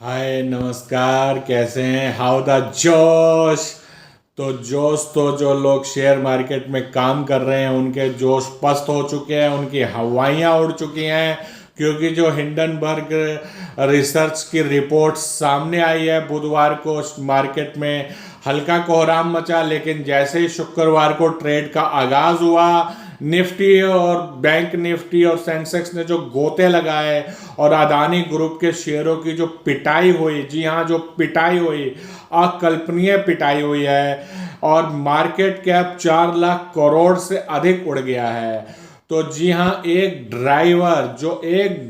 हाय नमस्कार, कैसे हैं? हाउ द जोश। तो जो लोग शेयर मार्केट में काम कर रहे हैं उनके जोश पस्त हो चुके हैं, उनकी हवाइयाँ उड़ चुकी हैं। क्योंकि जो हिंडनबर्ग रिसर्च की रिपोर्ट सामने आई है बुधवार को, मार्केट में हल्का कोहराम मचा, लेकिन जैसे ही शुक्रवार को ट्रेड का आगाज हुआ, निफ्टी और बैंक निफ्टी और सेंसेक्स ने जो गोते लगाए और अदानी ग्रुप के शेयरों की जो पिटाई हुई, जी हाँ, जो पिटाई हुई, अकल्पनीय पिटाई हुई है। और मार्केट कैप 4 लाख करोड़ से अधिक उड़ गया है। तो जी हाँ, एक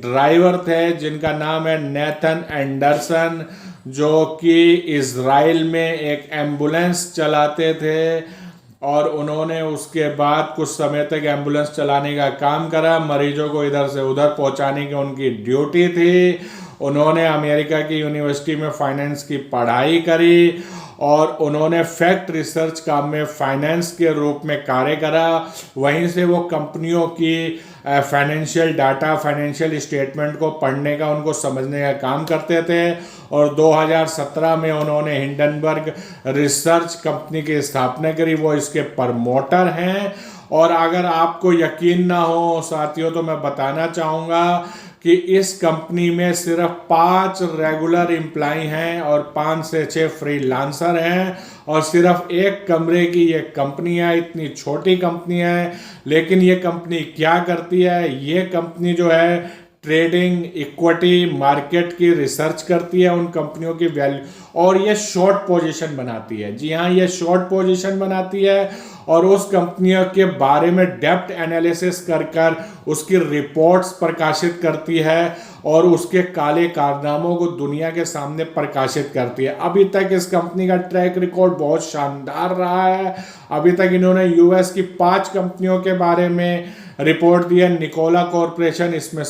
ड्राइवर थे जिनका नाम है नेथन एंडरसन, जो कि इज़राइल में एक एम्बुलेंस चलाते थे। और उन्होंने उसके बाद कुछ समय तक एम्बुलेंस चलाने का काम करा, मरीजों को इधर से उधर पहुंचाने की उनकी ड्यूटी थी। उन्होंने अमेरिका की यूनिवर्सिटी में फाइनेंस की पढ़ाई करी और उन्होंने फैक्ट रिसर्च काम में फाइनेंस के रूप में कार्य करा। वहीं से वो कंपनियों की फाइनेंशियल डाटा, फाइनेंशियल स्टेटमेंट को पढ़ने का, उनको समझने का काम करते थे। और 2017 में उन्होंने हिंडनबर्ग रिसर्च कंपनी की स्थापना करी, वो इसके प्रमोटर हैं। और अगर आपको यकीन ना हो साथियों, तो मैं बताना चाहूँगा कि इस कंपनी में सिर्फ 5 रेगुलर एम्प्लॉय हैं और 5 से 6 फ्रीलांसर हैं। और सिर्फ एक कमरे की ये कंपनी है, इतनी छोटी कंपनी है। लेकिन ये कंपनी क्या करती है? ये कंपनी जो है ट्रेडिंग, इक्विटी मार्केट की रिसर्च करती है, उन कंपनियों की वैल्यू, और ये शॉर्ट पोजीशन बनाती है। जी हाँ, ये शॉर्ट पोजीशन बनाती है और उस कंपनियों के बारे में डेप्थ एनालिसिस कर कर उसकी रिपोर्ट्स प्रकाशित करती है और उसके काले कारनामों को दुनिया के सामने प्रकाशित करती है। अभी तक इस कंपनी का ट्रैक रिकॉर्ड बहुत शानदार रहा है। अभी तक इन्होंने यूएस की 5 कंपनियों के बारे में रिपोर्ट दी है। निकोला कॉरपोरेशन इसमें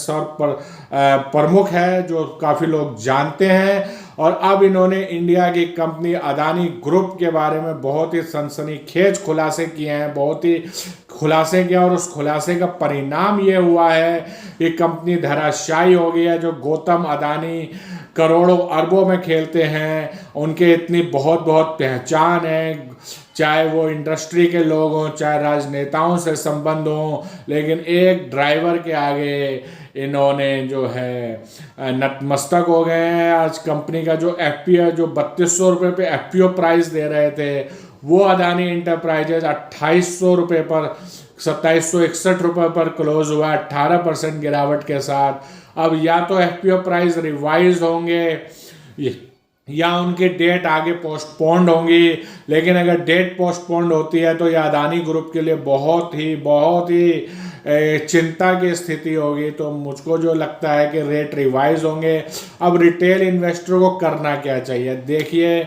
प्रमुख है, जो काफ़ी लोग जानते हैं। और अब इन्होंने इंडिया की कंपनी अदानी ग्रुप के बारे में बहुत ही सनसनीखेज खुलासे किए हैं, बहुत ही खुलासे किए। और उस खुलासे का परिणाम ये हुआ है कि कंपनी धराशायी हो गई है। जो गौतम अदानी करोड़ों अरबों में खेलते हैं, उनके इतनी बहुत बहुत पहचान है, चाहे वो इंडस्ट्री के लोग हों, चाहे राजनेताओं से संबंध हों। लेकिन एक ड्राइवर के आगे इन्होंने जो है नतमस्तक हो गए हैं। आज कंपनी का जो एफपीओ, जो 3200 रुपये पे एफपीओ प्राइस दे रहे थे, वो अदानी इंटरप्राइजेज 2800 रुपये पर, 2761 रुपये पर क्लोज हुआ, 18% गिरावट के साथ। अब या तो एफपीओ प्राइस रिवाइज होंगे या उनकी डेट आगे पोस्टपोन्ड होंगी। लेकिन अगर डेट पोस्टपोन्ड होती है तो यह अदानी ग्रुप के लिए बहुत ही चिंता की स्थिति होगी। तो मुझको जो लगता है कि रेट रिवाइज होंगे। अब रिटेल इन्वेस्टर को करना क्या चाहिए? देखिए,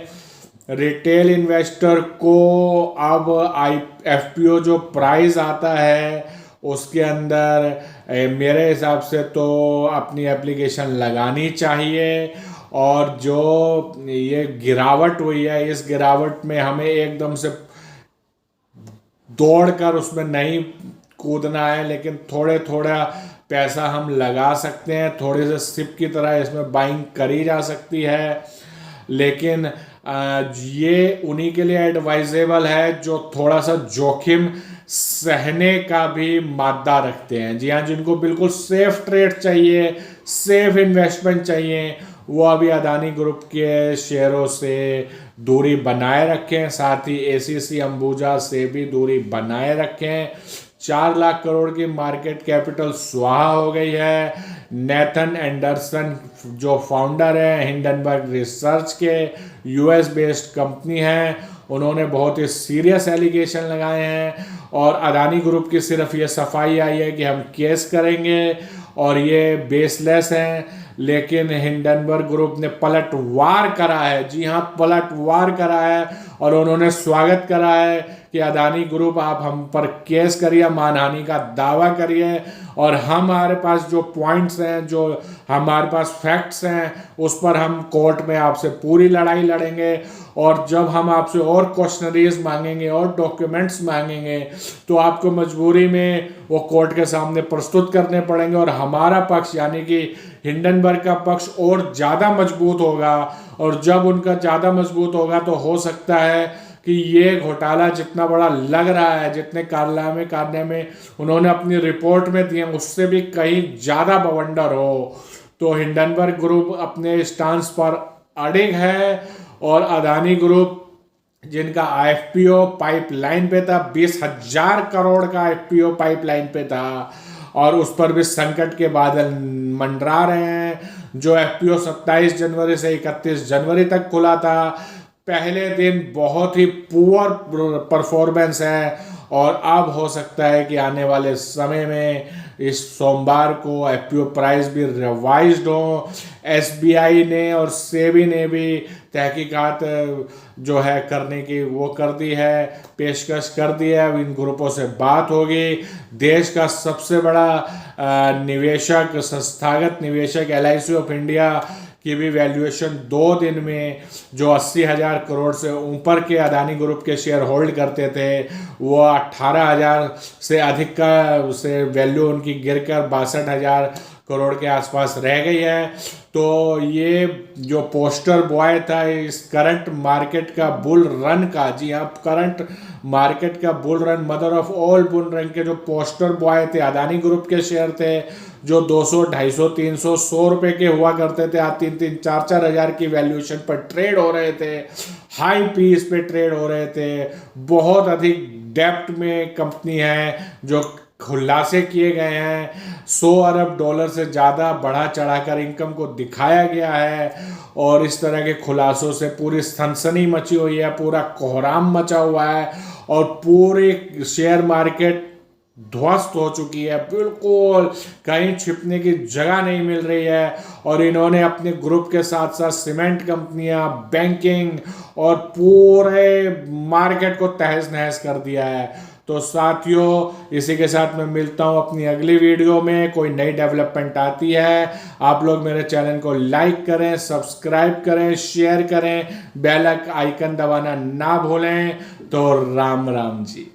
रिटेल इन्वेस्टर को अब एफपीओ जो प्राइस आता है उसके अंदर मेरे हिसाब से तो अपनी एप्लीकेशन लगानी चाहिए। और जो ये गिरावट हुई है, इस गिरावट में हमें एकदम से दौड़कर उसमें नहीं कूदना है, लेकिन थोड़े थोड़ा पैसा हम लगा सकते हैं। थोड़े से सिप की तरह इसमें बाइंग करी जा सकती है। लेकिन ये उन्हीं के लिए एडवाइजेबल है जो थोड़ा सा जोखिम सहने का भी मादा रखते हैं। जी हाँ, जिनको बिल्कुल सेफ ट्रेड चाहिए, सेफ इन्वेस्टमेंट चाहिए, वो अभी अदानी ग्रुप के शेयरों से दूरी बनाए रखें। साथ ही एसीसी अंबुजा से भी दूरी बनाए रखें। 4 लाख करोड़ की मार्केट कैपिटल स्वाहा हो गई है। नेथन एंडरसन जो फाउंडर है हिंडनबर्ग रिसर्च के, यूएस बेस्ड कंपनी है, उन्होंने बहुत ही सीरियस एलिगेशन लगाए हैं। और अदानी ग्रुप की सिर्फ ये सफाई आई है कि हम केस करेंगे और ये बेसलेस हैं। लेकिन हिंडनबर्ग ग्रुप ने पलटवार करा है। जी हाँ, पलटवार करा है और उन्होंने स्वागत करा है कि अदानी ग्रुप आप हम पर केस करिए, मानहानि का दावा करिए, और हमारे पास जो पॉइंट्स हैं, जो हमारे पास फैक्ट्स हैं, उस पर हम कोर्ट में आपसे पूरी लड़ाई लड़ेंगे। और जब हम आपसे और क्वेश्चनरीज मांगेंगे और डॉक्यूमेंट्स मांगेंगे तो आपको मजबूरी में वो कोर्ट के सामने प्रस्तुत करने पड़ेंगे, और हमारा पक्ष यानी कि हिंडनबर्ग का पक्ष और ज़्यादा मजबूत होगा। और जब उनका ज़्यादा मजबूत होगा तो हो सकता है कि ये घोटाला जितना बड़ा लग रहा है, जितने कारनामे उन्होंने अपनी रिपोर्ट में दिए, उससे भी कहीं ज़्यादा बवंडर हो। तो हिंडनबर्ग ग्रुप अपने स्टांस पर अड़िग है, और अदानी ग्रुप जिनका आईएफपीओ पाइपलाइन पे था, 20,000 करोड़ का आईएफपीओ पाइपलाइन पे था, और उस पर भी संकट के बादल मंडरा रहे हैं। जो एफपीओ 27 जनवरी से 31 जनवरी तक खुला था, पहले दिन बहुत ही पुअर परफॉर्मेंस है, और अब हो सकता है कि आने वाले समय में इस सोमवार को एफपीओ प्राइस भी रिवाइज्ड हो। एसबीआई ने और सेबी ने भी तहकीकात जो है करने की वो कर दी है, पेशकश कर दी है। अब इन ग्रुपों से बात होगी। देश का सबसे बड़ा निवेशक, संस्थागत निवेशक LIC ऑफ इंडिया की भी वैल्यूएशन 2 दिन में जो 80,000 करोड़ से ऊपर के अदानी ग्रुप के शेयर होल्ड करते थे, वो 18,000 से अधिक का से वैल्यू उनकी गिरकर 62,000 करोड़ के आसपास रह गई है। तो ये जो पोस्टर बॉय था इस करंट मार्केट का बुल रन का, जी हाँ, करंट मार्केट का bull run, mother of all bull run के जो पोस्टर बॉय थे, अदानी ग्रुप के शेयर थे, जो 200, 250, 300, 100 रुपए के हुआ करते थे, आज 3-3, 4-4 हज़ार की वैल्यूएशन पर ट्रेड हो रहे थे, हाई पीस पे ट्रेड हो रहे थे। बहुत अधिक डेप्ट में कंपनी है, जो खुलासे किए गए हैं। 100 अरब डॉलर से ज़्यादा बढ़ा चढ़ाकर इनकम को दिखाया गया है, और इस तरह के खुलासों से पूरी सनसनी मची हुई है, पूरा कोहराम मचा हुआ है, और पूरी शेयर मार्केट ध्वस्त हो चुकी है। बिल्कुल कहीं छिपने की जगह नहीं मिल रही है। और इन्होंने अपने ग्रुप के साथ साथ सीमेंट कंपनियां, बैंकिंग और पूरे मार्केट को तहस नहस कर दिया है। तो साथियों, इसी के साथ मैं मिलता हूं अपनी अगली वीडियो में। कोई नई डेवलपमेंट आती है, आप लोग मेरे चैनल को लाइक करें, सब्सक्राइब करें, शेयर करें, बेल आइकन दबाना ना भूलें। तो राम राम जी।